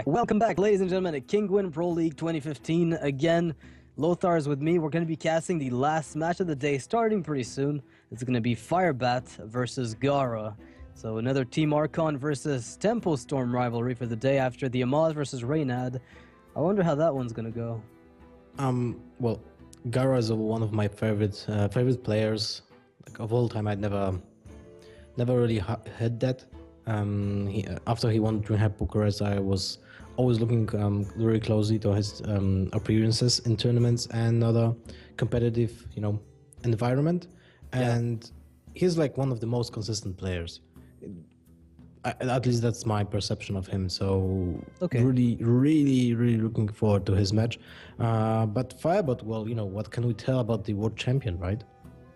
Welcome back, ladies and gentlemen, at Kinguin Pro League 2015. Again, Lothar is with me. We're going to be casting the last match of the day, starting pretty soon. It's going to be Firebat versus Gaara. So another Team Archon versus Tempo Storm rivalry for the day after the Amaz versus Reynad. I wonder how that one's going to go. Well, Gaara is one of my favorite players, like of all time. I'd never really had that. After he won DreamHack Bucharest, I was always looking very closely to his appearances in tournaments and other competitive, environment. And he's like one of the most consistent players. At least that's my perception of him. So really looking forward to his match. But Firebat, well, what can we tell about the world champion, right?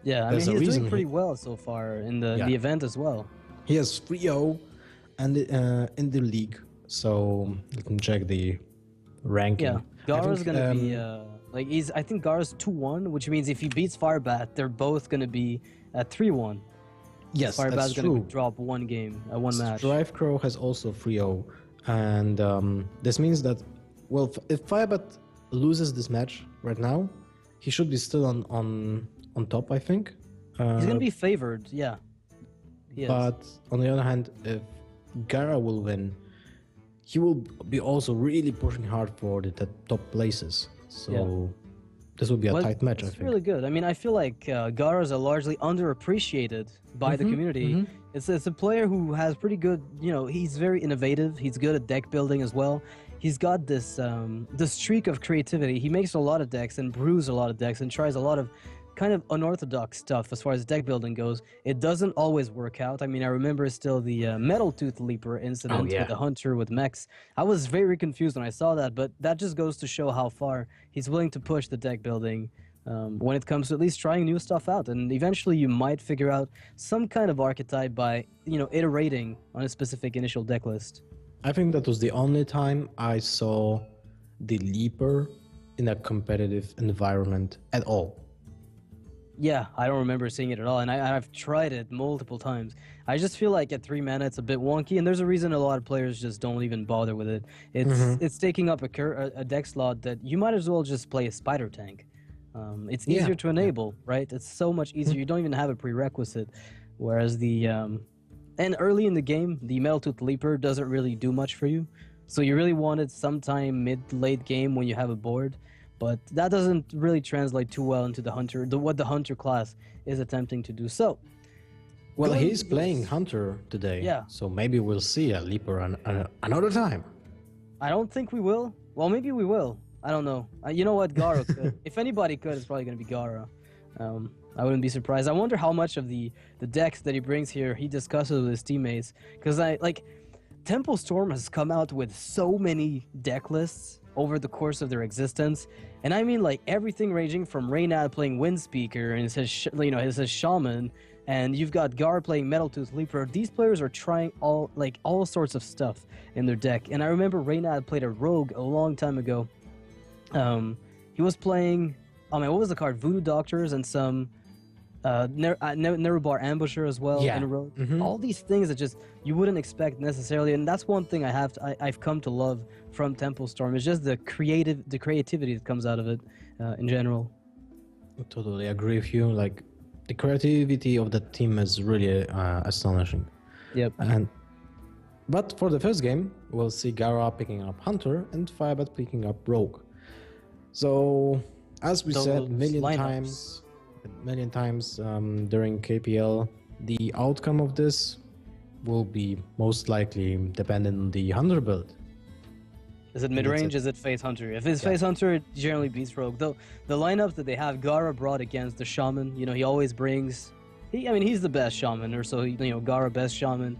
Yeah, I mean, he's doing pretty well so far in the event as well. He has 3-0 and in the league. So let me check the ranking. Yeah, Gaara's going to be I think Gaara's 2-1, which means if he beats Firebat, they're both going to be at 3-1. Yes, Firebat's that's true. going to drop one match. Drive Crow has also 3-0, and this means that, well, if Firebat loses this match right now, he should be still on top, I think. He's going to be favored, yeah. But on the other hand, if Gaara will win, he will be also really pushing hard for the top places. So this will be a tight match, I think. It's really good. I mean, I feel like Gaara is largely underappreciated by the community. It's a player who has pretty good, he's very innovative. He's good at deck building as well. He's got this streak of creativity. He makes a lot of decks and brews a lot of decks and tries a lot of kind of unorthodox stuff as far as deck building goes. It doesn't always work out. I mean, I remember still the Metal Tooth Leaper incident with the Hunter with mechs. I was very confused when I saw that, but that just goes to show how far he's willing to push the deck building when it comes to at least trying new stuff out. And eventually you might figure out some kind of archetype by, iterating on a specific initial deck list. I think that was the only time I saw the Leaper in a competitive environment at all. Yeah, I don't remember seeing it at all, and I've tried it multiple times. I just feel like at 3 mana it's a bit wonky, and there's a reason a lot of players just don't even bother with it. It's taking up a deck slot that you might as well just play a Spider Tank. It's easier to enable, right? It's so much easier. You don't even have a prerequisite, whereas and early in the game, the Metal Tooth Leaper doesn't really do much for you. So you really want it sometime mid-late game when you have a board. But that doesn't really translate too well into the Hunter, what the Hunter class is attempting to do. So, well, he's playing Hunter today. Yeah. So maybe we'll see a Leaper another time. I don't think we will. Well, maybe we will. I don't know. You know what? Gaara could. If anybody could, it's probably going to be Gaara. I wouldn't be surprised. I wonder how much of the decks that he brings here he discusses with his teammates. Because Tempo Storm has come out with so many deck lists over the course of their existence, and I mean everything ranging from Reynad playing Windspeaker and his Shaman, and you've got Gaara playing Metal Tooth Leaper. These players are trying all sorts of stuff in their deck, and I remember Reynad played a Rogue a long time ago. He was playing, what was the card? Voodoo Doctors and some Nerubar Ambusher as well in a row. All these things that just you wouldn't expect necessarily, and that's one thing I've come to love from Tempo Storm. It's just the creativity that comes out of it in general. I totally agree with you. Like, the creativity of the team is really astonishing. Yep. But for the first game, we'll see Gaara picking up Hunter and Firebat picking up Rogue. So, as we said a million times during KPL, the outcome of this will be most likely dependent on the Hunter build. Is it mid-range? Is it Face Hunter? If it's Face Hunter, it generally beats Rogue. Though the lineup that they have, Gaara brought against the Shaman, he always brings... he's the best Shaman, or so, Gaara best Shaman.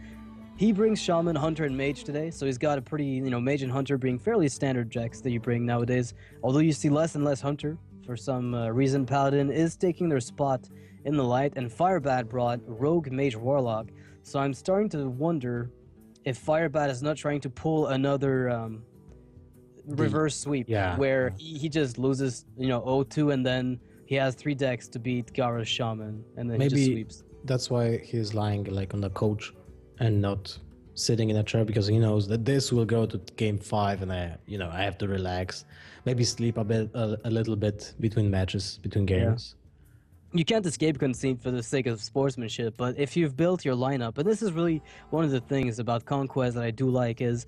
He brings Shaman, Hunter, and Mage today, so he's got a pretty, Mage and Hunter being fairly standard decks that you bring nowadays. Although you see less and less Hunter. For some reason, Paladin is taking their spot in the light, and Firebat brought Rogue, Mage, Warlock. So I'm starting to wonder if Firebat is not trying to pull another reverse sweep, where he just loses, 0-2, and then he has 3 decks to beat Gaara's Shaman, and then he just sweeps. That's why he's lying on the coach and not sitting in a chair because he knows that this will go to game 5 and I have to relax, maybe sleep a little bit between matches, between games. You can't escape conceit for the sake of sportsmanship, but if you've built your lineup, and this is really one of the things about Conquest that I do like, is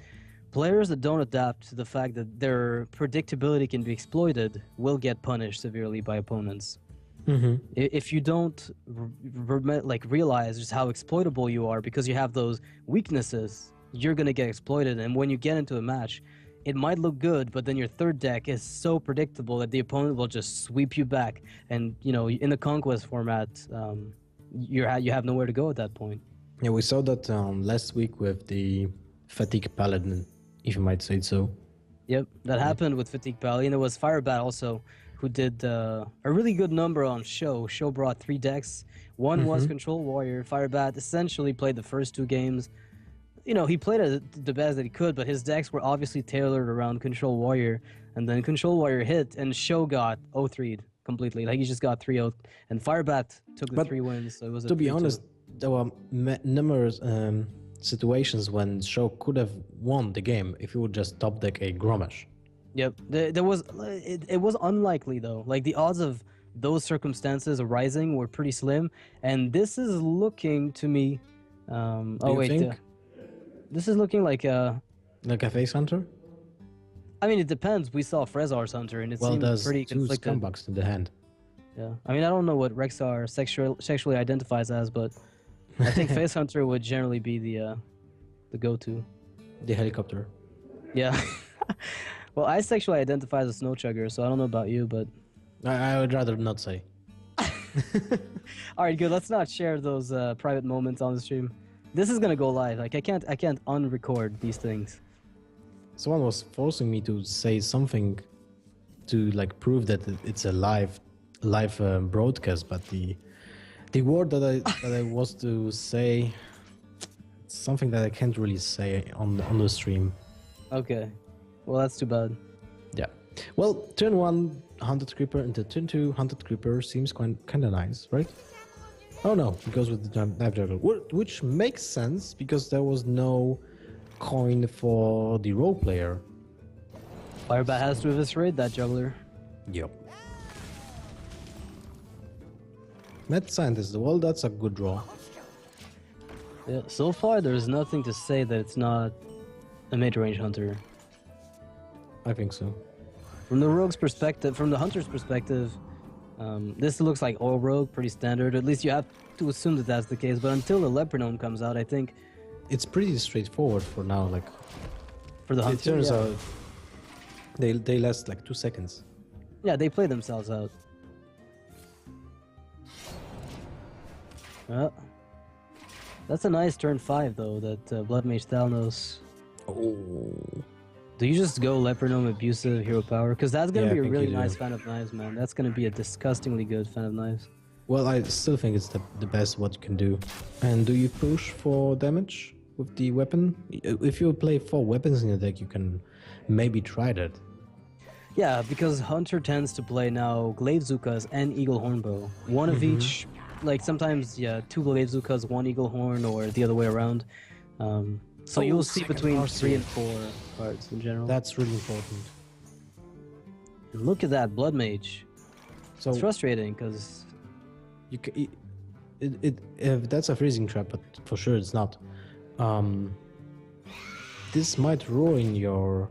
players that don't adapt to the fact that their predictability can be exploited will get punished severely by opponents. If you don't realize just how exploitable you are because you have those weaknesses, you're gonna get exploited. And when you get into a match, it might look good, but then your third deck is so predictable that the opponent will just sweep you back. And in the Conquest format, you have nowhere to go at that point. Yeah, we saw that last week with the Fatigue Paladin, if you might say so. Yep, that happened with Fatigue Paladin. It was Firebat also who did a really good number on Show. Show brought 3 decks. One was Control Warrior. Firebat essentially played the first 2 games. He played it the best that he could, but his decks were obviously tailored around Control Warrior. And then Control Warrior hit, and Show got 0-3'd completely. Like, he just got 3-0. And Firebat took the 3 wins, so it was a 3-2. To be honest, there were numerous situations when Show could have won the game if he would just top deck a Grommash. Yep, there was. It was unlikely though. Like, the odds of those circumstances arising were pretty slim, and this is looking to me. This is looking like a face hunter. I mean, it depends. We saw Frezar's hunter, and it seemed pretty conflicted. 2 scumbucks in the hand. Yeah, I mean, I don't know what Rexar sexually identifies as, but I think face hunter would generally be the go-to. The helicopter. Yeah. Well, I sexually identify as a snow chugger, so I don't know about you, but I would rather not say. All right, good. Let's not share those private moments on the stream. This is gonna go live. Like, I can't unrecord these things. Someone was forcing me to say something to prove that it's a live broadcast, but the word that I was to say, something that I can't really say on the stream. Okay. Well, that's too bad. Yeah. Well, turn 1 Hunted Creeper into turn 2 Hunted Creeper seems kind of nice, right? Oh no, it goes with the Knife Juggler, which makes sense because there was no coin for the role player. Firebat has to eviscerate that juggler. Yep. Mad Scientist, well, that's a good draw. Yeah, so far there's nothing to say that it's not a mid-range hunter. I think so. From the rogue's perspective, from the hunter's perspective, this looks like all rogue, pretty standard. At least you have to assume that that's the case. But until the Leopardome comes out, I think it's pretty straightforward for now. Like, for the hunter, it turns out they last 2 seconds. Yeah, they play themselves out. That's a nice turn 5 though. That Blood Mage Thalnos. Oh. Do you just go Leopardome Abusive Hero Power? Because that's going to be a really nice Fan of Knives, man. That's going to be a disgustingly good Fan of Knives. Well, I still think it's the best what you can do. And do you push for damage with the weapon? If you play 4 weapons in the deck, you can maybe try that. Yeah, because Hunter tends to play now Glaive Zukas and Eagle Hornbow. One of each, like sometimes, 2 Glaive Zukas, 1 Eagle Horn, or the other way around. So you'll see between 3 and 4 cards in general. That's really important. Look at that Blood Mage. So it's frustrating because if that's a freezing trap, but for sure it's not. This might ruin your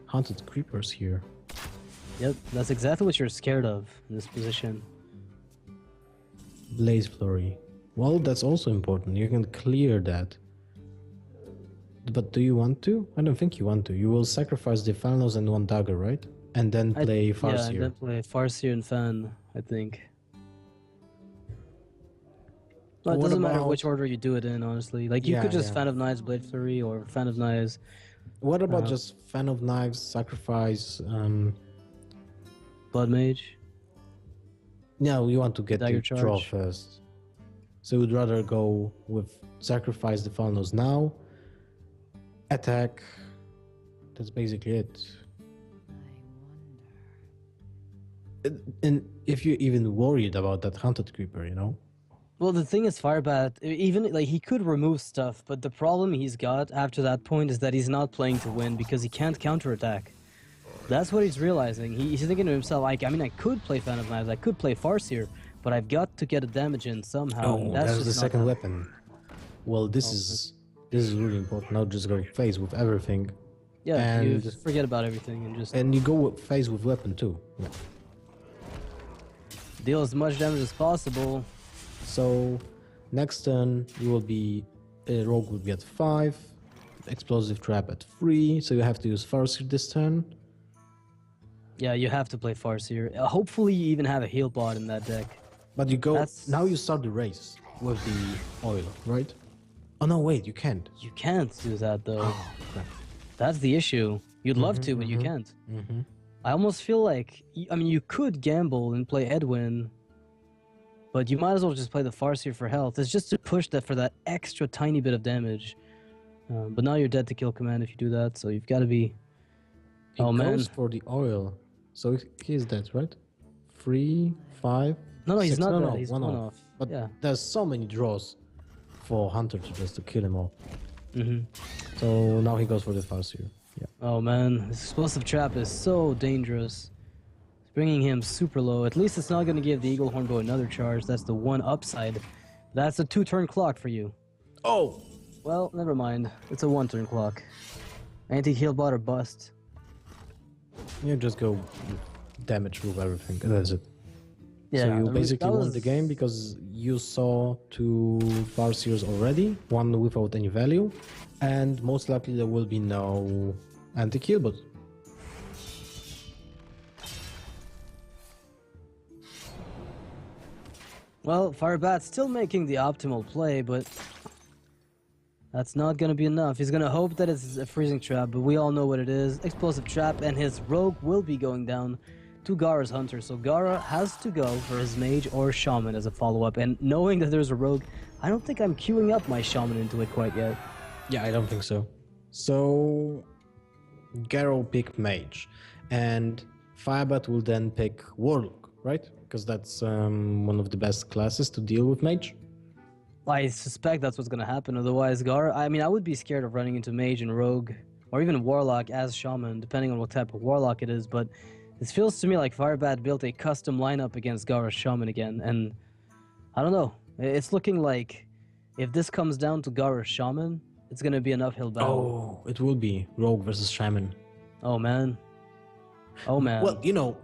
Hunted Creepers here. Yep, that's exactly what you're scared of in this position. Blaze Flurry. Well, that's also important. You can clear that. But do you want to? I don't think you want to. You will sacrifice the Thalnos and 1 dagger, right? And then play Farseer. Yeah, and then play Farseer and Fan, I think. Well, it doesn't matter which order you do it in, honestly. Like, you could just Fan of Knives, Blade Flurry, or Fan of Knives. What about just Fan of Knives, sacrifice... Blood Mage? No, you want to get the draw first. So you would rather go with sacrifice the Thalnos now, attack. That's basically it. And if you're even worried about that Hunted Creeper, Well, the thing is, Firebat, even like he could remove stuff, but the problem he's got after that point is that he's not playing to win because he can't counterattack. That's what he's realizing. He's thinking to himself, like, I mean, I could play Phantom Knives, I could play Farseer, but I've got to get a damage in somehow. Oh, And that's that's just the not second happening. weapon. Well, this is really important. Now just go phase with everything. Yeah, you And just forget about everything and just you go phase with weapon too. Yeah. deal as much damage as possible. So next turn you will be rogue will be at 5, explosive trap at 3. So you have to use Farseer this turn. Yeah, you have to play Farseer. Hopefully you even have a heal bot in that deck. But you go That's- now. You start the race with the oil, right? Oh no, wait, you can't. You can't do that though. Oh, crap. That's the issue. You'd love to, but you can't. I almost feel like, I mean, you could gamble and play Edwin, but you might as well just play the Farseer for health. It's just to push that for that extra tiny bit of damage. But now you're dead to kill command if you do that, so you've got to be... He Oh, man. goes for the oil. So he's dead, right? 3, 5. No, he's 6. not No, dead. no, He's one one off. off. But Yeah. there's so many draws for Hunter to just to kill him all. Mm-hmm. So now he goes for the Farseer. Yeah. Oh, man. This explosive trap is so dangerous. It's bringing him super low. At least it's not going to give the Eagle Hornbow another charge. That's the one upside. That's a 2-turn clock for you. Oh! Well, never mind. It's a 1-turn clock. Anti-heal bot or bust. You just go damage with everything. That's it. Yeah, So you I mean, basically that won was- the game because you saw 2 Farseers already, one without any value, and most likely there will be no anti-kill bot. Well, Firebat's still making the optimal play, but that's not going to be enough. He's going to hope that it's a freezing trap, but we all know what it is. Explosive trap, and his rogue will be going down to Gaara's hunter. So Gaara has to go for his mage or shaman as a follow-up. And knowing that there's a rogue, I don't think I'm queuing up my shaman into it quite yet. Yeah, I don't think so. So Gaara will pick mage, and Firebat will then pick warlock, right? Because that's one of the best classes to deal with mage. I suspect that's what's going to happen. Otherwise, Gaara, I mean, I would be scared of running into mage and rogue, or even warlock as shaman, depending on what type of warlock it is. But it feels to me like Firebat built a custom lineup against Gaara's shaman again, and I don't know. It's looking like if this comes down to Gaara's shaman, it's going to be an uphill battle. Oh, it will be rogue versus shaman. Oh man. Oh man. Well, you know,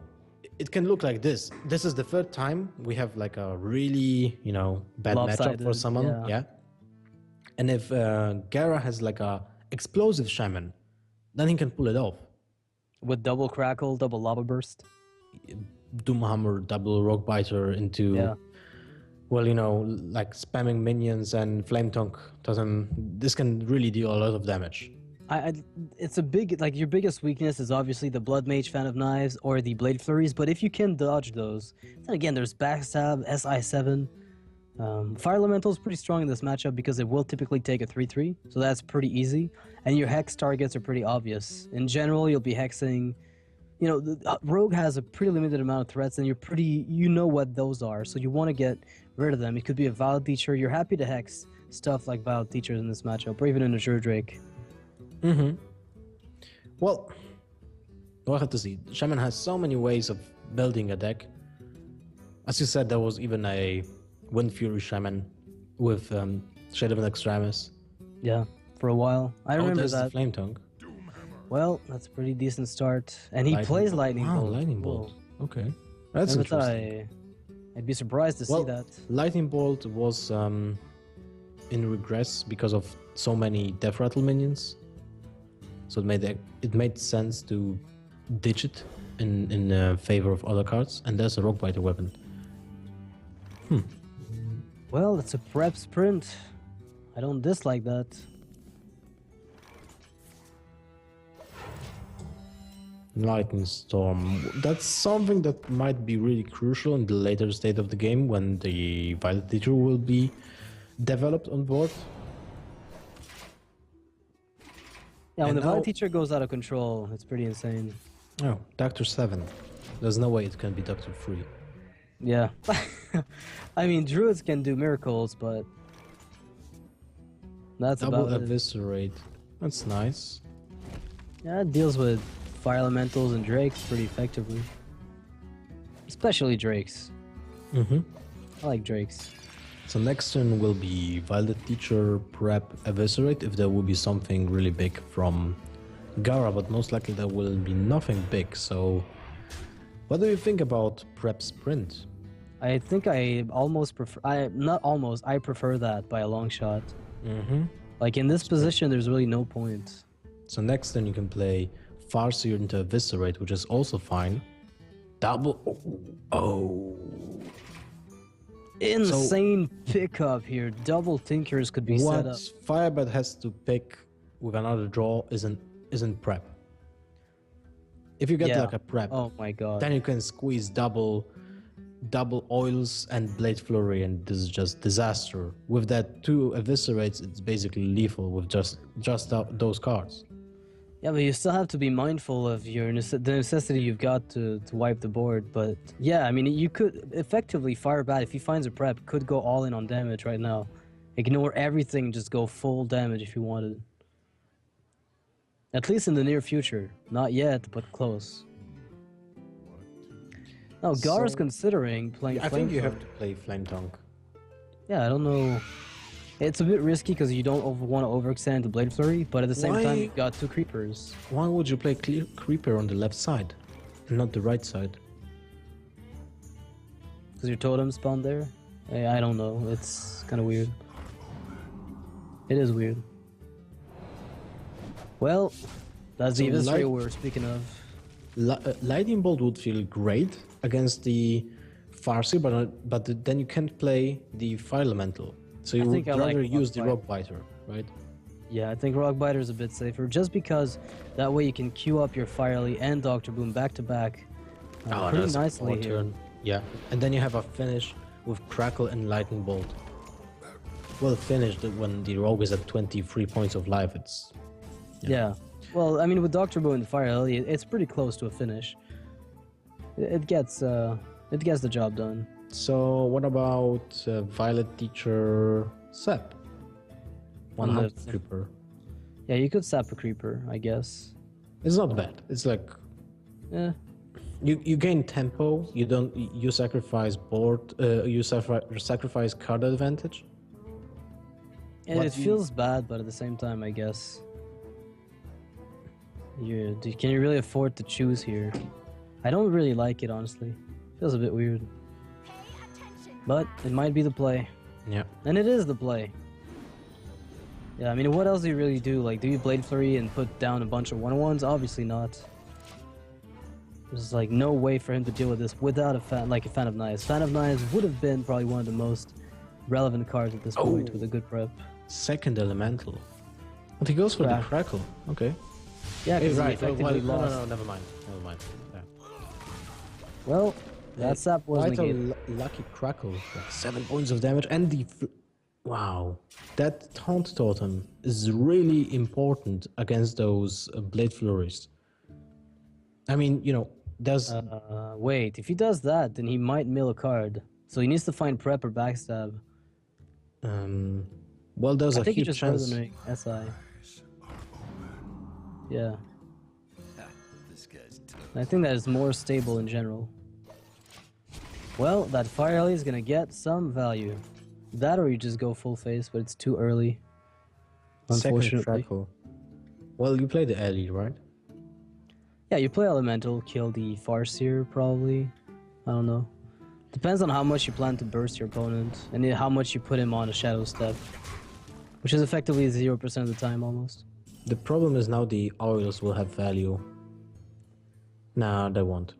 it can look like this. This is the third time we have like a really, bad matchup for Lopsided, someone. Yeah. And if Gaara has like a explosive shaman, then he can pull it off. With double crackle, double lava burst. Doomhammer, double rock biter into, Yeah. well, like spamming minions and flame tongue totem. This can really deal a lot of damage. It's a big, like, your biggest weakness is obviously the Blood Mage Fan of Knives or the Blade Flurries, but if you can dodge those, then again, there's Backstab, SI7. Fire Elemental is pretty strong in this matchup because it will typically take a 3-3, so that's pretty easy. And your Hex targets are pretty obvious. In general, you'll be hexing. Rogue has a pretty limited amount of threats, and you know what those are, so you want to get rid of them. It could be a Vile Teacher. You're happy to hex stuff like Vile Teachers in this matchup, or even an Azure Drake. Well, we'll have to see. Shaman has so many ways of building a deck. As you said, there was even a Wind Fury Shaman with Shade of an Extremis. Yeah, for a while. I remember there's the that. Flame Tongue. Well, that's a pretty decent start. And he plays Lightning Bolt. Lightning Bolt. Okay. That's Never thought interesting. I'd be surprised to see that. Lightning Bolt was in regress because of so many Death Rattle minions. So it made sense to ditch it in favor of other cards. And there's a Rock Biter weapon. Well, it's a prep sprint. I don't dislike that. Lightning Storm. That's something that might be really crucial in the later state of the game when the Violet Teacher will be developed on board. Yeah, when And the Violet now- Teacher goes out of control, it's pretty insane. Oh, Doctor 7. There's no way it can be Doctor 3. Yeah. I mean, druids can do miracles, but that's Double about it. eviscerate. That's nice. Yeah, it deals with fire elementals and drakes pretty effectively. Especially drakes. Mm-hmm. I like drakes. So next turn will be Violet Teacher, Prep, Eviscerate if there will be something really big from Gaara, but most likely there will be nothing big. So what do you think about Prep Sprint? I think I almost prefer. I prefer that by a long shot. Mm-hmm. Like in this position, there's really no point. So next turn you can play Farseer into Eviscerate, which is also fine. Double. Oh. Insane pickup here. Double Tinkers could be set up. What Firebat has to pick with another draw isn't Prep. If you get Yeah. like a Prep, Oh my god. then you can squeeze double oils and Blade Flurry, and this is just disaster. With that 2 Eviscerates, it's basically lethal with just those cards. Yeah, but you still have to be mindful of the necessity you've got to wipe the board. But yeah, I mean, you could effectively Firebat, if he finds a prep, could go all in on damage right now. Ignore everything, just go full damage if you wanted. At least in the near future. Not yet, but close. Now, Gaara's considering playing I Flame think you Tongue. have to play Flame Tongue. Yeah, I don't know. It's a bit risky because you don't want to overextend the Blade Flurry, but at the same time, you've got 2 creepers. Why would you play Creeper on the left side and not the right side? Because your totem spawned there? I don't know. It's kind of weird. It is weird. Well, that's the Eviscerate we were speaking of. Lightning Bolt would feel great against the Farseer, but then you can't play the Fire Elemental. So you would rather use the Rock Biter, right? Yeah, I think Rock Biter is a bit safer, just because that way you can queue up your Firely and Dr. Boom back to back pretty nicely here. Turn. Yeah, and then you have a finish with Crackle and Lightning Bolt. Well finished when the rogue is at 23 points of life. It's yeah. Well, I mean, with Dr. Boom and Firely, it's pretty close to a finish. It gets the job done. So what about Violet Teacher Sap? One half creeper. Yeah, you could sap a creeper, I guess. It's not bad. It's like you gain tempo. You sacrifice board. You sacrifice card advantage. And it feels bad, but at the same time, I guess. Can you really afford to choose here? I don't really like it, honestly. Feels a bit weird. But it might be the play. Yeah. And it is the play. Yeah, I mean, what else do you really do? Like, do you Blade Flurry and put down a bunch of 1/1s? Obviously not. There's like no way for him to deal with this without a Fan of Knives. Fan of Knives would have been probably one of the most relevant cards at this point with a good prep. Second Elemental. But he goes for the Crackle. Okay. Yeah, because right. he effectively lost. No, never mind. Yeah. Well, that sap was quite negated. a lucky Crackle. Like 7 points of damage, and wow, that Taunt Totem is really important against those Blade Flurries. I mean, there's... wait, if he does that, then he might mill a card. So he needs to find prep or backstab. Well, there's I a think huge just chance... SI. Yeah. I think that is more stable in general. Well, that Fire Alley is gonna get some value. That or you just go full face, but it's too early. Unfortunately. Second Crackle. Well, you play the alley, right? Yeah, you play Elemental, kill the Farseer probably. I don't know. Depends on how much you plan to burst your opponent and how much you put him on a Shadow Step. Which is effectively 0% of the time almost. The problem is now the oils will have value. Nah, they won't.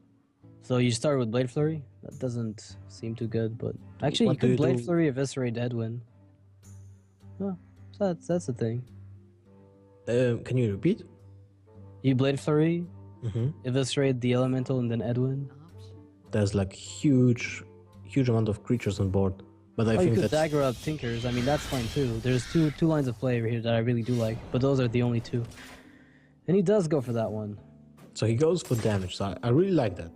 So you start with Blade Flurry? That doesn't seem too good, but... Actually, you could Blade Flurry, Eviscerate Edwin. Oh, so that's the thing. Can you repeat? You Blade Flurry, Eviscerate the Elemental, and then Edwin. There's like huge amount of creatures on board. But I think you could dagger up Tinkers. I mean, that's fine too. There's two lines of play over here that I really do like, but those are the only two. And he does go for that one. So he goes for damage, so I really like that.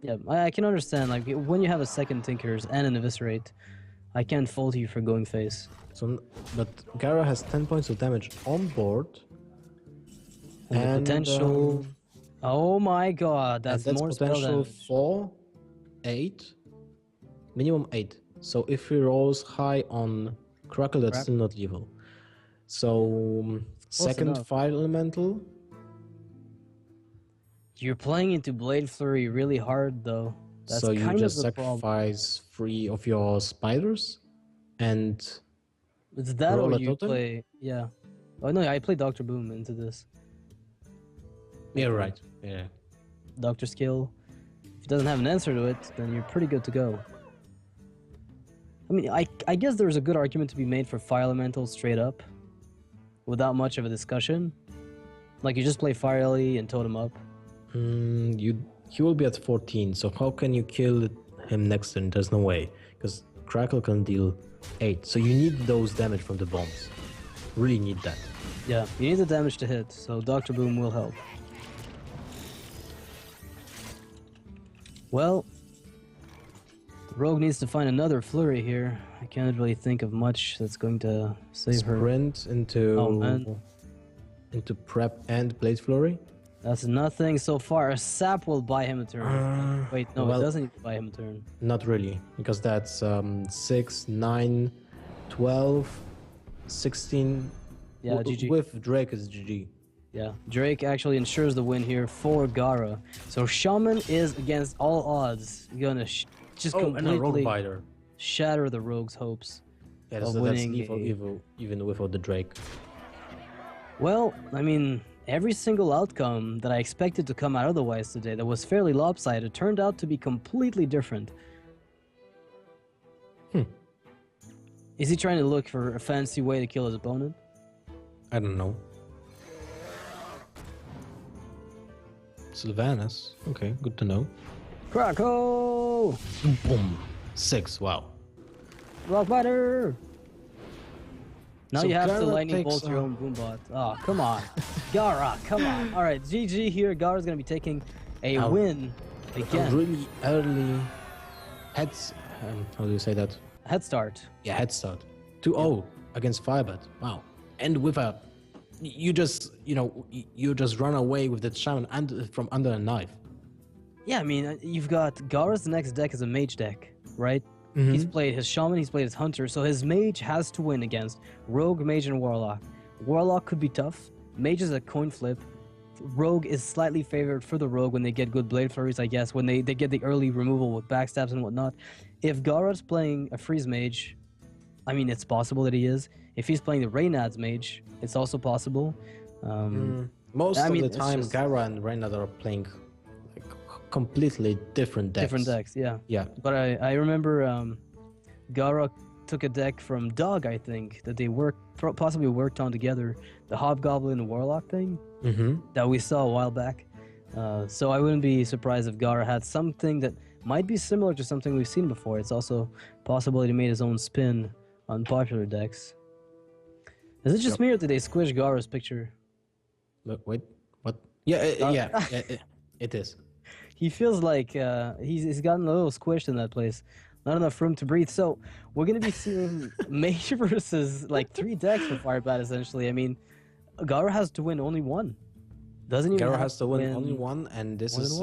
Yeah, I can understand. Like when you have a second Tinkers and an Eviscerate, I can't fault you for going face. So, but Gaara has 10 points of damage on board. And the potential. Oh my god, and that's that's more spell potential damage. for 8. Minimum 8. So if he rolls high on Crackle, that's still not lethal. So second enough. Fire Elemental. You're playing into Blade Flurry really hard though. That's so you kind just of the problem. sacrifice 3 of your spiders and It's that roll or a you totem? play, yeah. Oh no, I play Dr. Boom into this. Yeah, right. Yeah. Doctor skill. If it doesn't have an answer to it, then you're pretty good to go. I mean, I guess there's a good argument to be made for Fire Elemental straight up, without much of a discussion. Like you just play Fire Ellie and totem up. He will be at 14, so how can you kill him next turn? There's no way, because Crackle can deal 8, so you need those damage from the bombs. Really need that. Yeah, you need the damage to hit, so Dr. Boom will help. Well, the Rogue needs to find another Flurry here. I can't really think of much that's going to save her. Sprint into Prep and Blade Flurry. That's nothing so far. A sap will buy him a turn. Wait, no, it doesn't buy him a turn. Not really, because that's 6, 9, 12, 16. Yeah, GG. With Drake is GG. Yeah, Drake actually ensures the win here for Gaara. So Shaman is against all odds gonna just completely shatter the Rogue's hopes of winning. That's lethal even without the Drake. Well, I mean, every single outcome that I expected to come out otherwise today that was fairly lopsided turned out to be completely different. Is he trying to look for a fancy way to kill his opponent? I don't know. Sylvanas. Okay, good to know. Krakow! Boom. 6, wow. Rockbiter! Now So you have to Gaara lightning bolt your own boombot. Oh, come on. Gaara, come on. Alright, GG here. Gaara's gonna be taking a win again. A really early how do you say that? Head start. Yeah, head start. 2-0 against Firebat. Wow. And with a you just run away with the shaman and from under a knife. Yeah, I mean, you've got Gaara's next deck is a mage deck, right? He's played his shaman, he's played his hunter, so his mage has to win against rogue, mage, and warlock. Warlock could be tough. Mage is a coin flip. Rogue is slightly favored for the rogue when they get good blade flurries, I guess, when they get the early removal with backstabs and whatnot. If Gaara's playing a freeze mage, I mean, it's possible that he is. If he's playing the Reynad's mage, it's also possible. Most of the time, Gaara and Reynad are playing like completely different decks. Different decks, yeah. Yeah. But I remember Gaara took a deck from Dog, I think, that they possibly worked on together. The Hobgoblin and Warlock thing that we saw a while back. So I wouldn't be surprised if Gaara had something that might be similar to something we've seen before. It's also possible that he made his own spin on popular decks. Is it just me or did they squish Gaara's picture? Look, wait, what? Yeah, it is. He feels like he's gotten a little squished in that place. Not enough room to breathe. So we're going to be seeing Mage versus like 3 decks for Firebat, essentially. I mean, Gaara has to win only one. Doesn't even Gaara has to win only one, and this is,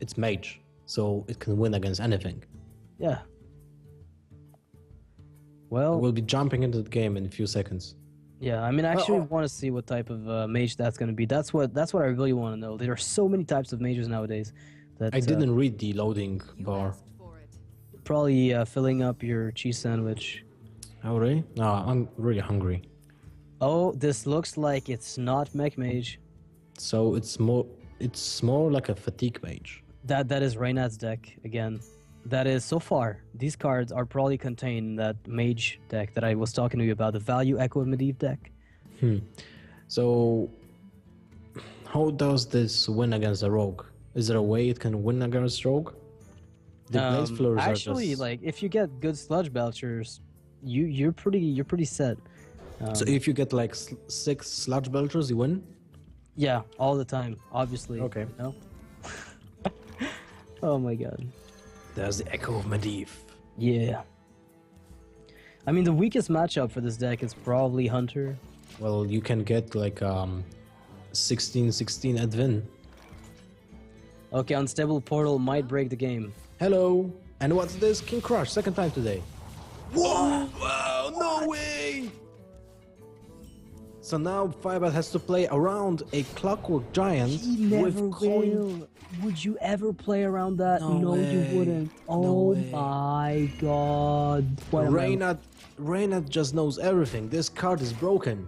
it's Mage, so it can win against anything. Yeah. Well, we'll be jumping into the game in a few seconds. Yeah, I mean, I actually want to see what type of mage that's going to be. That's what I really want to know. There are so many types of mages nowadays. That I didn't read the loading bar. Probably filling up your cheese sandwich. Oh, really? No, I'm really hungry. Oh, this looks like it's not mech mage. So it's more like a fatigue mage. That is Reynad's deck again. That is, so far, these cards are probably contained in that mage deck that I was talking to you about, the Value Echo Medivh deck. So, how does this win against a rogue? Is there a way it can win against rogue? The Blaze Flurries actually, are just... like, if you get good Sludge Belchers, you're pretty set. So if you get like 6 Sludge Belchers, you win? Yeah, all the time, obviously. Okay. You know? Oh my god. There's the Echo of Medivh. Yeah. I mean, the weakest matchup for this deck is probably Hunter. Well, you can get like 16-16 Advin. Okay, Unstable Portal might break the game. Hello. And what's this? King Crush, second time today. Whoa! Wow, no way! So now Firebat has to play around a Clockwork Giant He never with coin. will. Would you ever play around that? No way. You wouldn't. Oh my god. What am I- Reynard just knows everything. This card is broken.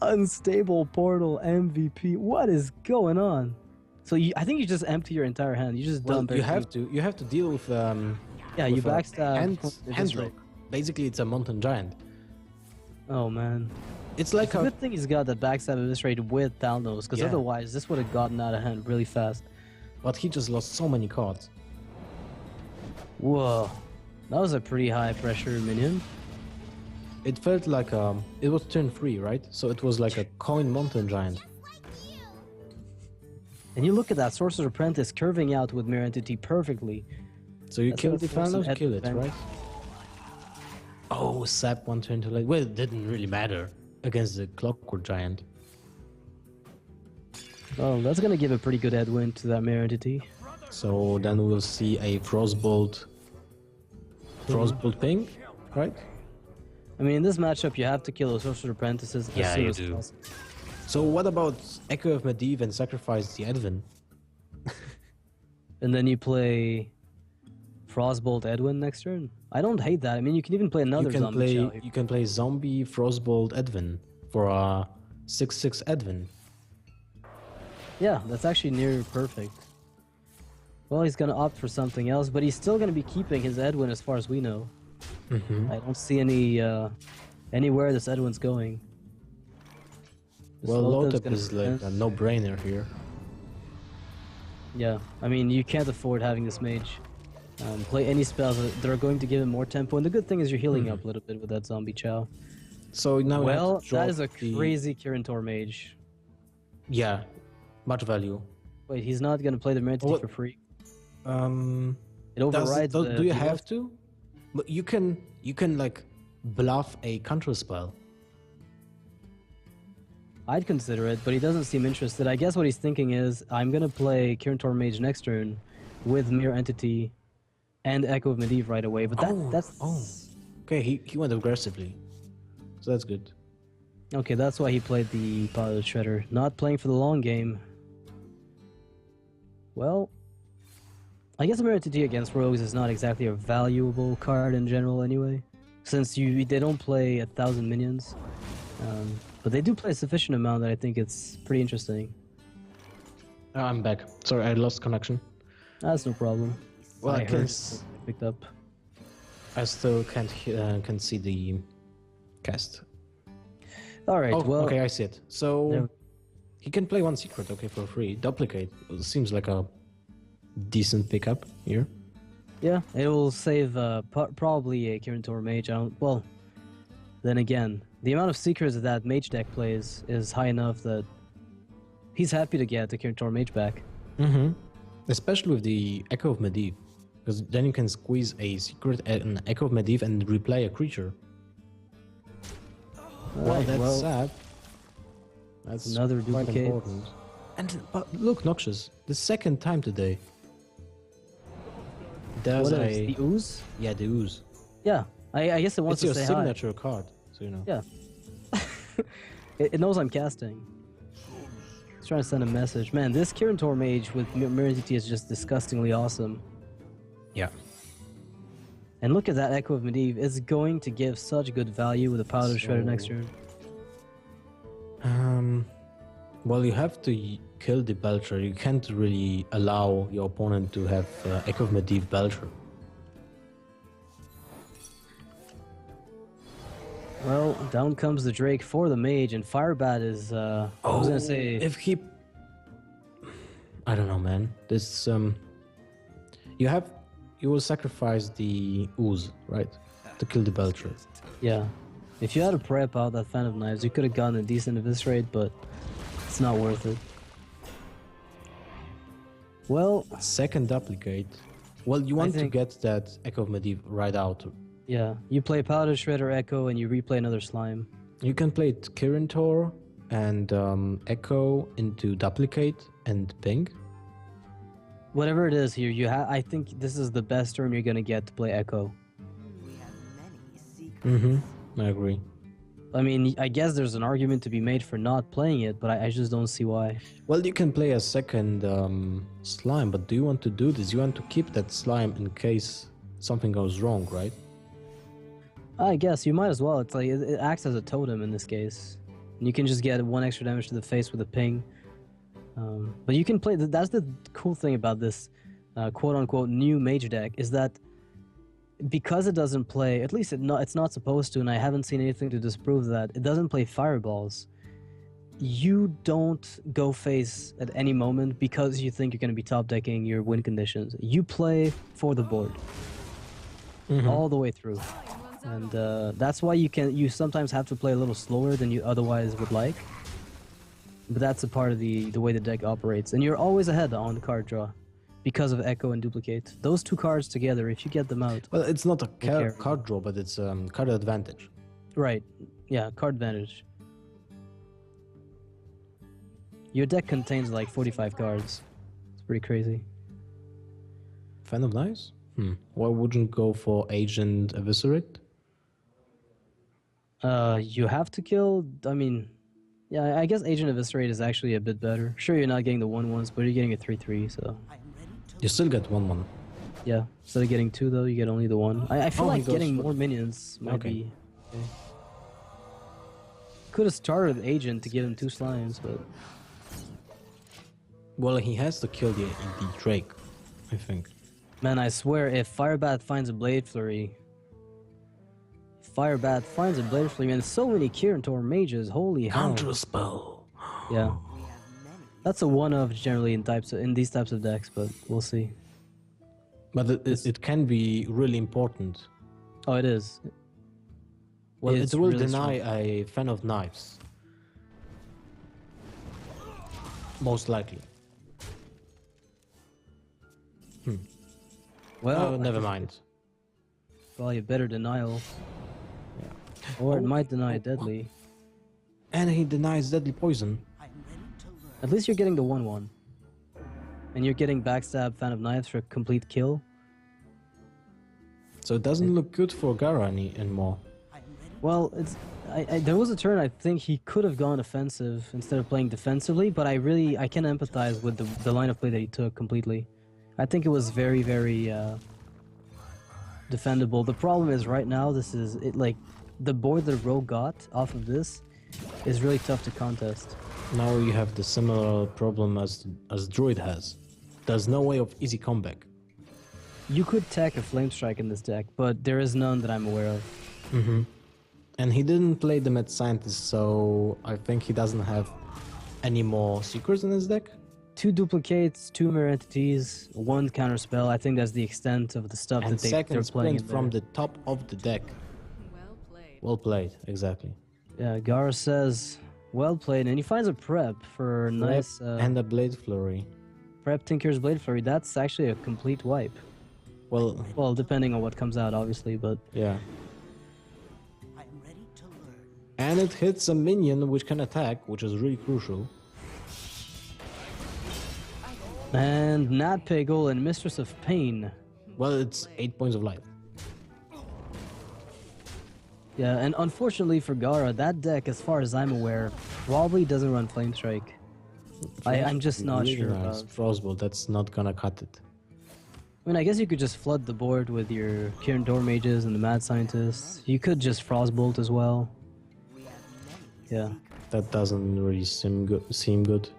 Unstable Portal MVP. What is going on? So I think you just empty your entire hand. You just dump You everything. have to deal with Yeah, you with a backstab. hand rock. Basically, it's a Mountain Giant. Oh man. It's like It's a good thing he's got that backstab eviscerate with Thalnos, because Yeah. otherwise this would have gotten out of hand really fast. but he just lost so many cards. Whoa. That was a pretty high pressure minion. It felt like it was turn 3, right? So it was like a coin Mountain Giant. And you look at that Sorcerer's Apprentice curving out with Mirror Entity perfectly. So you That's kill what the forces Thanos, at kill it, advantage. right? Oh, sap one turn too late. Well, it didn't really matter against the Clockwork Giant. Oh, that's gonna give a pretty good headwind to that Mirror Entity. So then we'll see a Frostbolt ping, right? I mean, in this matchup, you have to kill those Sorcerer's Apprentices as Yeah, soon you as do. possible. So what about Echo of Medivh and sacrifice the Edwin? And then you play Frostbolt Edwin next turn. I don't hate that. I mean, you can even play another zombie shell here. You can play Zombie Frostbolt Edwin for a 6/6 Edwin. Yeah, that's actually near perfect. Well, he's gonna opt for something else, but he's still gonna be keeping his Edwin as far as we know. I don't see anywhere this Edwin's going. This Well, Lotep's Lotep gonna is like prevent- a no-brainer here. Yeah, I mean, you can't afford having this mage. Play any spells that are going to give him more tempo, and the good thing is you're healing up a little bit with that zombie chow. So now we have Well, to that is a drop the- crazy Kirintor mage. Yeah, much value. Wait, he's not gonna play the Mirror Entity What- for free. Does It it- overrides the do you debuff. have to? But you can like bluff a counter spell. I'd consider it, but he doesn't seem interested. I guess what he's thinking is, I'm gonna play Kirintor Mage next turn with Mirror Entity and Echo of Medivh right away. But that's Okay, he went aggressively, so that's good. okay. That's why he played the Pilot Shredder, not playing for the long game. Well, I guess Mirror Entity against Rogues is not exactly a valuable card in general, anyway, since they don't play 1,000 minions. But they do play a sufficient amount that I think it's pretty interesting. I'm back. Sorry, I lost connection. That's no problem. Well, I can. Picked up. I still can't see the cast. All right. Oh, well, okay, I see it. So Yeah. he can play one secret, okay, for free. Duplicate. It seems like a decent pickup here. yeah, it will save probably a Kirintor Mage. Well, then again, the amount of secrets that Mage deck plays is high enough that he's happy to get the Kirintor Mage back. Especially with the Echo of Medivh, because then you can squeeze a secret an Echo of Medivh and replay a creature. Well, Alright, that's sad. That's another quite duplicate. important. But look, Noxious, the second time today. There's What is the Ooze? yeah, the Ooze. Yeah, I guess it wants It's to your say signature card, so you know. hi. Yeah. it knows I'm casting. It's trying to send a message. Man, this Kirintor Mage with Mirror Entity is just disgustingly awesome. Yeah. And look at that Echo of Medivh. It's going to give such good value with a Powder Shredder next turn. Well, you have to kill the Belcher. You can't really allow your opponent to have Echo of Medivh Belcher. Well, down comes the Drake for the Mage, and Firebat is, I was gonna say... if he, I don't know, man. This you will sacrifice the Ooze, right, to kill the Belcher. Yeah. If you had a prep out that Fan of Knives, you could have gotten a decent eviscerate, but it's not worth it. Well, Second duplicate. Well, you want to think- get that Echo of Medivh right out. yeah, you play Powder Shredder Echo and you replay another slime. You can play Kirintor and Echo into duplicate and ping. Whatever it is here, I think this is the best turn you're gonna get to play Echo. I agree. I mean, I guess there's an argument to be made for not playing it, but I just don't see why. Well, you can play a second slime, but do you want to do this? You want to keep that slime in case something goes wrong, right? I guess you might as well. It's like it acts as a totem in this case. And you can just get 1 extra damage to the face with a ping. But you can play. That's the cool thing about this quote-unquote new mage deck is that because it doesn't play, at least it's not supposed to, and I haven't seen anything to disprove that, it doesn't play fireballs. You don't go face at any moment because you think you're going to be top decking your win conditions. You play for the board all the way through. And that's why you sometimes have to play a little slower than you otherwise would like. But that's a part of the way the deck operates. And you're always ahead on the card draw because of Echo and Duplicate. Those two cards together, if you get them out... Well, it's not a card draw, but it's card advantage. Right. Yeah, card advantage. Your deck contains like 45 cards. It's pretty crazy. Fan of Knives? Why wouldn't go for Agent Eviscerate? You have to kill... I mean... Yeah, I guess Agent Eviscerate is actually a bit better. Sure, you're not getting the 1/1s, but you're getting a 3/3, so... You still get 1/1. Yeah, instead of getting 2 though, you get only the 1. I feel like getting more minions might be... Okay. Could have started with Agent to give him 2 slimes, but... Well, he has to kill the Drake, I think. Man, I swear, if Firebat finds a Blade Flurry... Firebat finds a Blade Flurry, and so many Kirintor mages, holy hell. Counter spell. Yeah. That's a one-of generally in these types of decks, but we'll see. But it can be really important. Oh, it is. Well, It's it will really deny strong. a Fan of Knives. Most likely. Well, Oh, never mind. probably a better denial. Or it might deny deadly. And he denies deadly poison. At least you're getting the 1/1. And you're getting backstab Fan of Knives for a complete kill. So it doesn't look good for Gaara anymore. Well, there was a turn I think he could have gone offensive instead of playing defensively, but I can empathize with the line of play that he took completely. I think it was very, very defendable. The problem is right now the board that Rogue got off of this is really tough to contest. Now you have the similar problem as Druid has. There's no way of easy comeback. You could tech a Flame Strike in this deck, but there is none that I'm aware of. And he didn't play the Mad Scientist, so I think he doesn't have any more Seekers in his deck. 2 duplicates, 2 mirror entities, 1 counterspell. I think that's the extent of the stuff And that they're second playing sprint in from there. the top of the deck. Well played. Well played, exactly. Yeah, Gaara says, well played, and he finds a prep for nice... And a Blade Flurry. Prep Tinker's Blade Flurry. That's actually a complete wipe. Well, Depending on what comes out, obviously, but... yeah. And it hits a minion which can attack, which is really crucial. And Nat Pagel and Mistress of Pain. Well, it's 8 points of life. Yeah, and unfortunately for Gaara, that deck, as far as I'm aware, probably doesn't run Flame Strike. I'm just not Really sure nice. about... Frostbolt, that's not gonna cut it. I mean, I guess you could just flood the board with your Kirin Mages and the Mad Scientists. You could just Frostbolt as well. Yeah. That doesn't really seem good.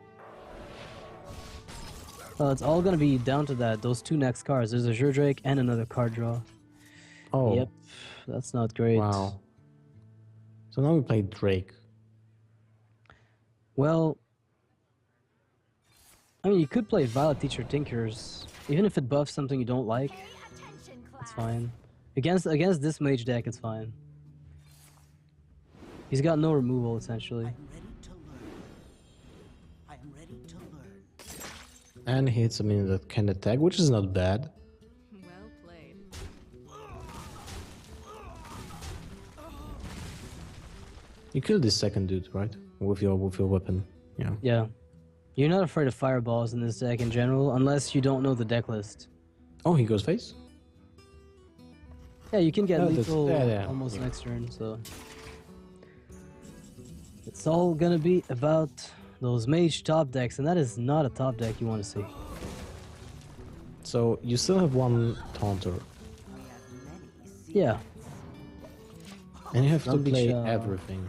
Well, it's all gonna be down to those 2 next cards. There's a Drake and another card draw. Oh, Yep, that's not great. wow. So now we play Drake. Well, I mean, you could play Violet Teacher Tinkers. Even if it buffs something you don't like, it's fine. Against this mage deck, it's fine. He's got no removal, essentially. And he hits a minion that can attack, which is not bad. Well played. You killed this second dude, right? With your weapon. Yeah. Yeah. You're not afraid of fireballs in this deck in general, unless you don't know the deck list. Oh, he goes face? Yeah, you can get Oh, lethal yeah. almost next turn, so... It's all gonna be about those mage top decks, and that is not a top deck you want to see. So you still have one taunter. Yeah. And you have to Zombie play shell. everything.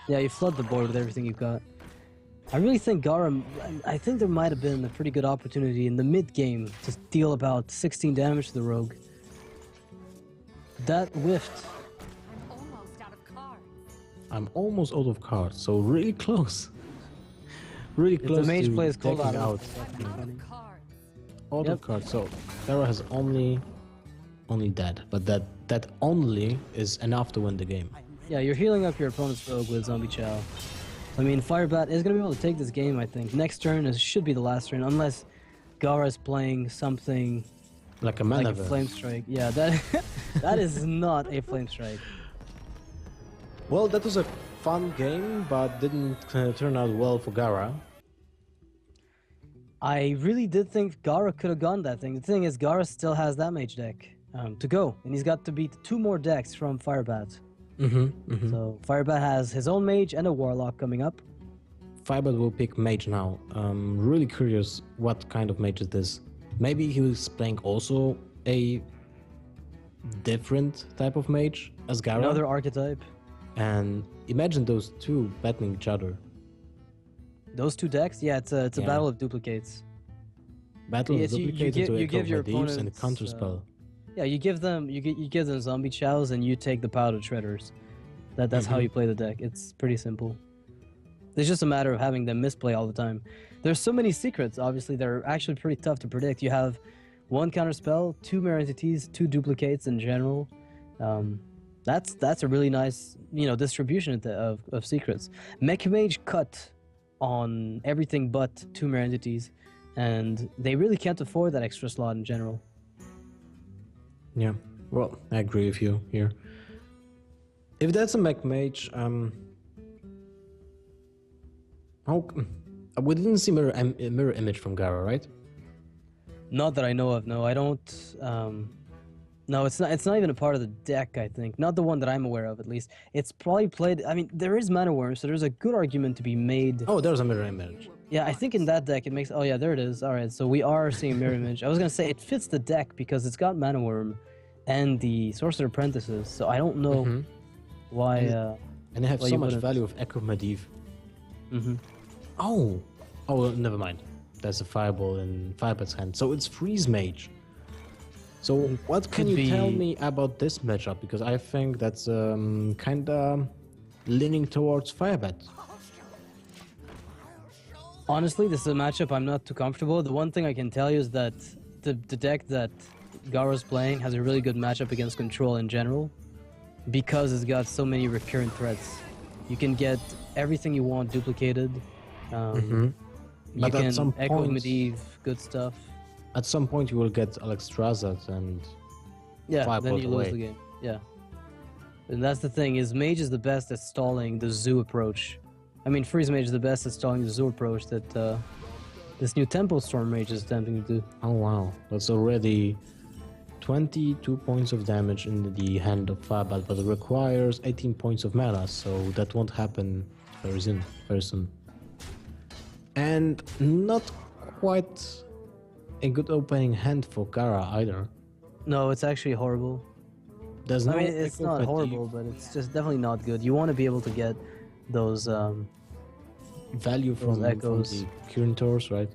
Yeah, you flood the board with everything you've got. I really think Gaara, I think there might have been a pretty good opportunity in the mid game to deal about 16 damage to the rogue. That whiffed. Almost out of cards. I'm almost out of cards, so really close. Really If close the mage to plays cold taking out, out. Out of cards. Out Yep. of cards. So Gaara has only that, but that only is enough to win the game. Yeah, you're healing up your opponent's rogue with Zombie Chow. I mean, Firebat is going to be able to take this game, I think. Next turn should be the last turn, unless Gaara is playing something Like a like mana a Flame Strike. Yeah, that that is not a Flame Strike. Well, that was a fun game, but didn't turn out well for Gaara. I really did think Gaara could have gone that thing. The thing is, Gaara still has that mage deck to go, and he's got to beat 2 more decks from Firebat. So Firebat has his own mage and a warlock coming up. Firebat will pick mage now. Really curious what kind of mage is this. Maybe he was playing also a different type of mage as Gaara. Another archetype. And imagine those two battling each other. Those 2 decks, yeah, it's a Yeah. battle of duplicates. Battle of Yes, you duplicates give- into you Echo give of your Medivh and a opponents, counter spell. Yeah, you give them zombie chows and you take the powder shredders. That's how you play the deck. It's pretty simple. It's just a matter of having them misplay all the time. There's so many secrets. Obviously, they're actually pretty tough to predict. You have 1 counter spell, 2 mirror entities, 2 duplicates in general. That's a really nice distribution of secrets. Mech Mage cut on everything but 2 mirror entities, and they really can't afford that extra slot in general. Yeah, well, I agree with you here. If that's a mech mage, we didn't see mirror image from Gaara, right? Not that I know of. No, I don't. No, it's not. It's not even a part of the deck. I think not the one that I'm aware of, at least. It's probably played. I mean, there is Mana Worm, so there's a good argument to be made. Oh, there's a mirror image. Yeah, I think in that deck it makes. Oh yeah, there it is. All right, so we are seeing mirror image. I was gonna say it fits the deck because it's got Mana Worm and the Sorcerer Apprentices. So I don't know why. And they have Well, so you much wouldn't. value of Echo of Medivh. hmm Oh, never mind. That's a fireball in Firebat's hand. So it's Freeze Mage. So what can could you tell be- me about this matchup? Because I think that's kinda leaning towards Firebat. Honestly, this is a matchup I'm not too comfortable. The one thing I can tell you is that the deck that Gaara's playing has a really good matchup against control in general because it's got so many recurrent threats. You can get everything you want duplicated. You But at can some Echo point- Medivh, good stuff. At some point you will get Alexstrasza and Yeah, then Firebolt you lose away. the game. Yeah. And that's the thing, is Mage is the best at stalling the Zoo approach. I mean, Freeze Mage is the best at stalling the Zoo approach that this new Tempo Storm Mage is attempting to do. oh wow, that's already 22 points of damage in the hand of Firebat, but it requires 18 points of mana, so that won't happen very soon. And not quite a good opening hand for Gaara either. No, it's actually horrible. There's I no mean, it's Echo not Medivh. horrible, but it's just definitely not good. You want to be able to get those. Value from echoes. the Currentors, right?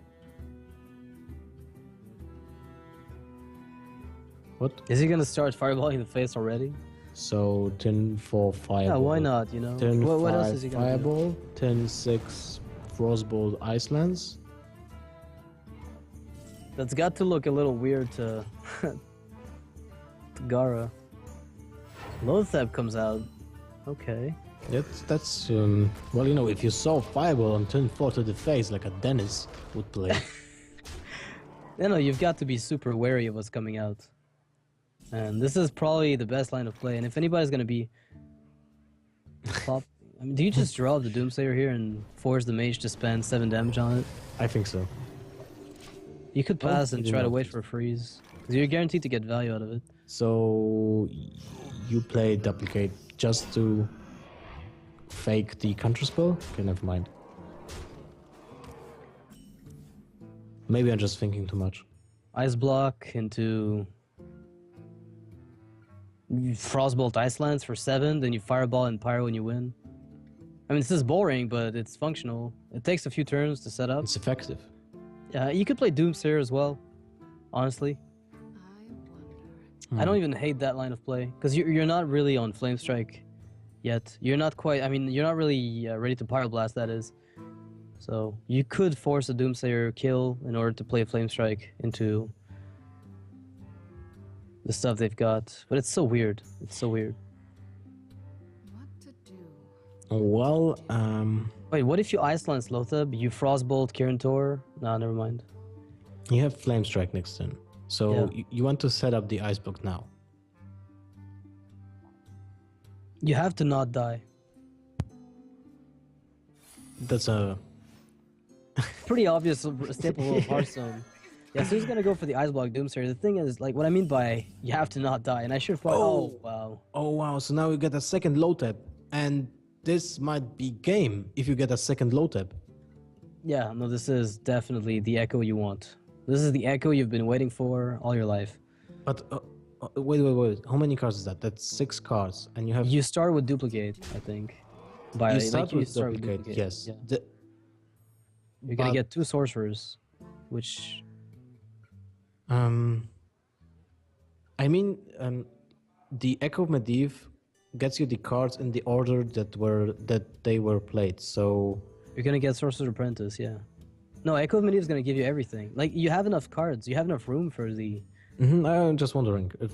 What? Is he gonna start fireballing the face already? So turn 4 Fireball. Yeah, why not? You know. Turn What 5 else is he gonna do? Fireball. Turn 6 Frostbolt Icelands. That's got to look a little weird to, to Gaara. Loatheb comes out. Okay. That's well, you know, if you saw Fireball on turn 4 to the face like a Dennis would play, No, you've got to be super wary of what's coming out. And this is probably the best line of play. And if anybody's gonna be pop, I mean, do you just draw the Doomsayer here and force the mage to spend 7 damage on it? I think so. You could pass and you try to know. wait for a freeze, because you're guaranteed to get value out of it. So you play Duplicate just to fake the counter spell? Okay, never mind. Maybe I'm just thinking too much. Ice block into Frostbolt Ice Lance for 7, then you Fireball and Pyro when you win. I mean, this is boring, but it's functional. It takes a few turns to set up. It's effective. Yeah, you could play Doomsayer as well, honestly. I don't even hate that line of play, because you're not really on Flame Strike yet. You're not quite, I mean, you're not really ready to Pyroblast, that is. So you could force a Doomsayer kill in order to play Flame Strike into the stuff they've got. But it's so weird. It's so weird. What to do? Well, Wait, what if you Ice Lance Lothab, you Frostbolt Kirin Tor? Nah, never mind. you have Flame Strike next turn. So Yeah. you want to set up the Ice Block now. You have to not die. That's a... Pretty obvious staple of Hearthstone. Yeah, so he's gonna go for the Ice Block Doomsayer. The thing is, like, what I mean by you have to not die, and I should probably. Oh, wow. Oh wow, so now you get a second low tap. And this might be game if you get a second low tap. Yeah, no, this is definitely the echo you want. This is the echo you've been waiting for all your life. But wait. How many cards is that? That's 6 cards. And you have... You start with Duplicate, I think. By You start you with start Duplicate, yes. Yeah. You're gonna but- get 2 sorcerers, which I mean, the Echo of Medivh gets you the cards in the order that they were played. So you're gonna get Sorcerer's Apprentice, yeah. No, Echo of Medivh is gonna give you everything. Like, you have enough cards, you have enough room for the. I'm just wondering if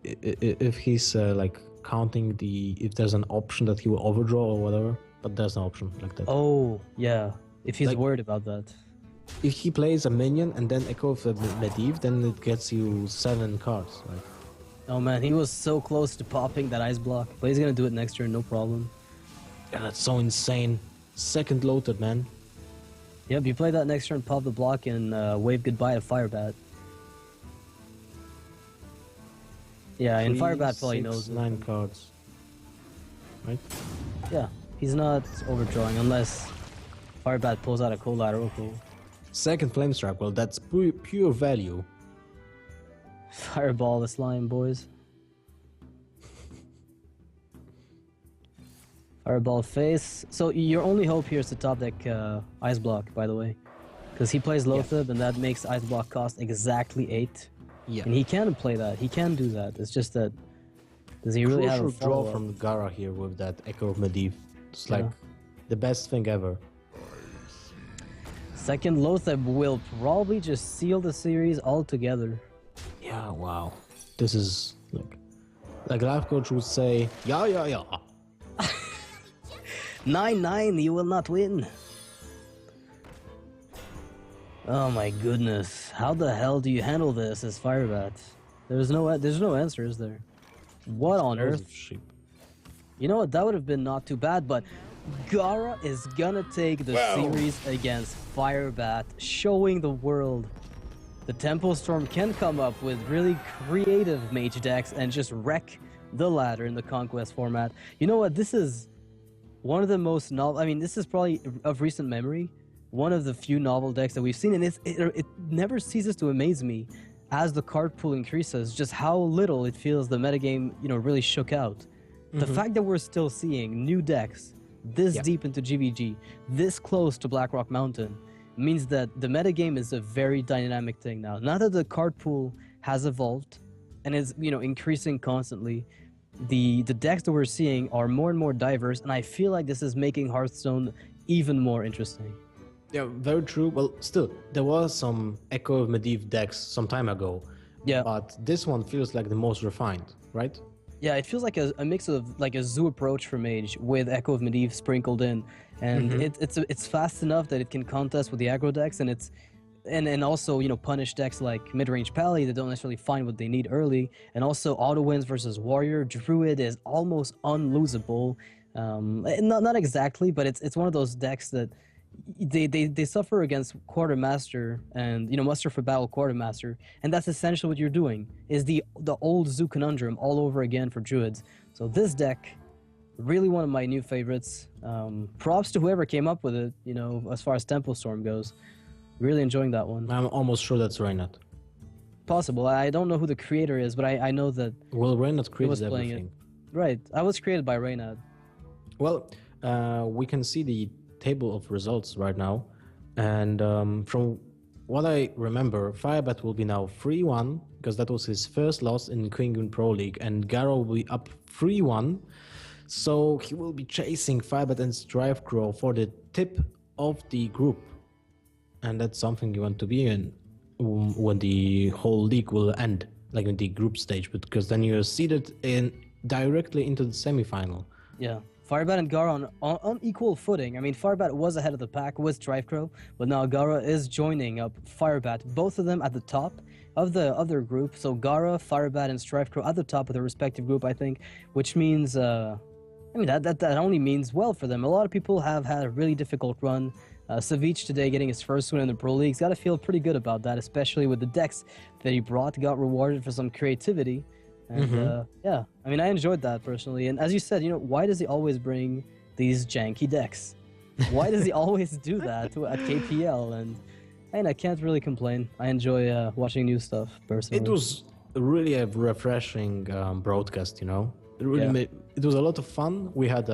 if he's like counting if there's an option that he will overdraw or whatever. But there's no option like that. Oh, yeah. If he's Like- worried about that. If he plays a minion and then Echo of Medivh, then it gets you 7 cards. Like, Oh man, he was so close to popping that ice block, but he's gonna do it next turn, no problem. yeah, that's so insane. Second loaded, man. Yep, you play that next turn, pop the block, and wave goodbye to Firebat. Yeah, and 3, Firebat probably 6, knows. 9 cards. Right? Yeah, he's not overdrawing unless Firebat pulls out a collateral. Okay. Second flame strike. Well, that's pure value. Fireball the slime, boys. Fireball face. So your only hope here is to top deck Ice Block, by the way. Because he plays Lothab, and that makes Ice Block cost exactly 8. Yeah. And he can play that. He can do that. It's just that... Does he really have a Crucial draw follow-up? from Gaara here with that Echo of Medivh. It's like Yeah. the best thing ever. Second Lothab will probably just seal the series altogether. Yeah, wow. This is like life coach would say, yeah. 9-9, you will not win. Oh my goodness. How the hell do you handle this as Firebat? There's no answer, is there? What on earth? Sheep. You know what? That would have been not too bad, but Gaara is gonna take the series against Firebat, showing the world the Tempo Storm can come up with really creative mage decks and just wreck the ladder in the Conquest format. You know what? This is one of the most novel. I mean, this is probably of recent memory one of the few novel decks that we've seen, and it never ceases to amaze me as the card pool increases, just how little it feels the metagame, really shook out. The fact that we're still seeing new decks this deep into GVG, this close to Blackrock Mountain, means that the metagame is a very dynamic thing now. Now that the card pool has evolved and is, increasing constantly, the decks that we're seeing are more and more diverse, and I feel like this is making Hearthstone even more interesting. Yeah, very true. Well, still, there was some Echo of Medivh decks some time ago. Yeah. But this one feels like the most refined, right? Yeah, it feels like a mix of like a zoo approach for Mage with Echo of Medivh sprinkled in, and it's fast enough that it can contest with the aggro decks, and and also, punish decks like mid-range Pally that don't necessarily find what they need early. And also auto wins versus Warrior. Druid is almost unlosable. Not exactly, but it's one of those decks that they suffer against Quartermaster and Muster for Battle Quartermaster, and that's essentially what you're doing, is the old Zoo Conundrum all over again for Druids. So this deck, really one of my new favorites. Props to whoever came up with it, as far as Tempo Storm goes. Really enjoying that one. I'm almost sure that's Reinhardt. Possible. I don't know who the creator is, but I know that. Well, Reinhardt created playing everything. Right. I was created by Reinhardt. Well, we can see the table of results right now, and from what I remember, Firebat will be now 3-1 because that was his first loss in Kinguin Pro League, and Gaara will be up 3-1, so he will be chasing Firebat and Strifecrow for the tip of the group, and that's something you want to be in when the whole league will end, like in the group stage, because then you're seeded in directly into the semi-final. Yeah. Firebat and Gaara on equal footing. I mean, Firebat was ahead of the pack with Strifecrow, but now Gaara is joining up Firebat, both of them at the top of their group. So Gaara, Firebat, and Strifecrow at the top of their respective group, I think, which means, that only means well for them. A lot of people have had a really difficult run. Savage today getting his first win in the Pro League. He's got to feel pretty good about that, especially with the decks that he brought. Got rewarded for some creativity. And I enjoyed that personally. And as you said, why does he always bring these janky decks? Why does he always do that at KPL? And I can't really complain. I enjoy watching new stuff personally. It was really a refreshing broadcast, It really it was a lot of fun. We had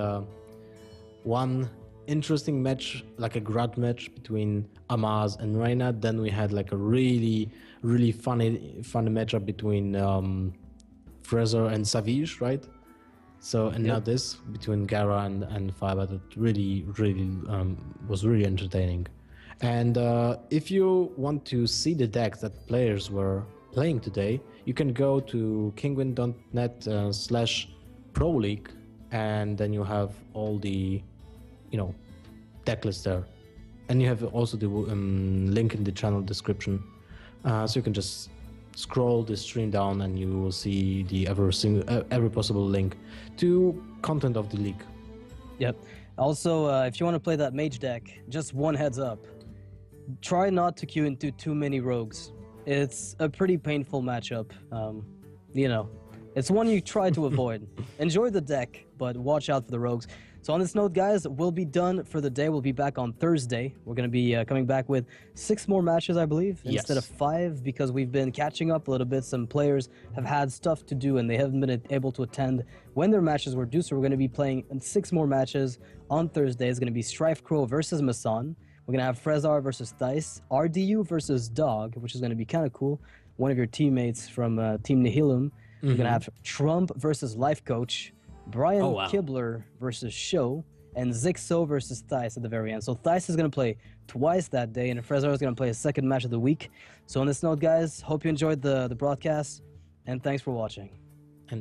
one interesting match, like a grud match between Amaz and Reinhardt. Then we had like a really, really funny matchup between Fraser and Savage, right? So, and now this between Gaara and Firebat, it really was really entertaining. And if you want to see the decks that players were playing today, you can go to kinguin.net/pro league, and then you have all the, deck list there. And you have also the link in the channel description, so you can just scroll the stream down and you will see the every possible link to content of the league. Yep. Also, if you want to play that mage deck, just one heads up. Try not to queue into too many rogues. It's a pretty painful matchup. It's one you try to avoid. Enjoy the deck, but watch out for the rogues. So on this note, guys, we'll be done for the day. We'll be back on Thursday. We're going to be coming back with 6 more matches, I believe, instead of 5, because we've been catching up a little bit. Some players have had stuff to do, and they haven't been able to attend when their matches were due. So we're going to be playing 6 more matches on Thursday. It's going to be Strifecrow versus Mason. We're going to have Frezar versus Thijs, RDU versus Dog, which is going to be kind of cool. One of your teammates from Team Nihilum. We're going to have Trump versus Life Coach, Brian Kibler versus Show, and Zixo versus Thijs at the very end. So Thijs is going to play twice that day, and Frezar is going to play a second match of the week. So on this note, guys, hope you enjoyed the broadcast, and thanks for watching.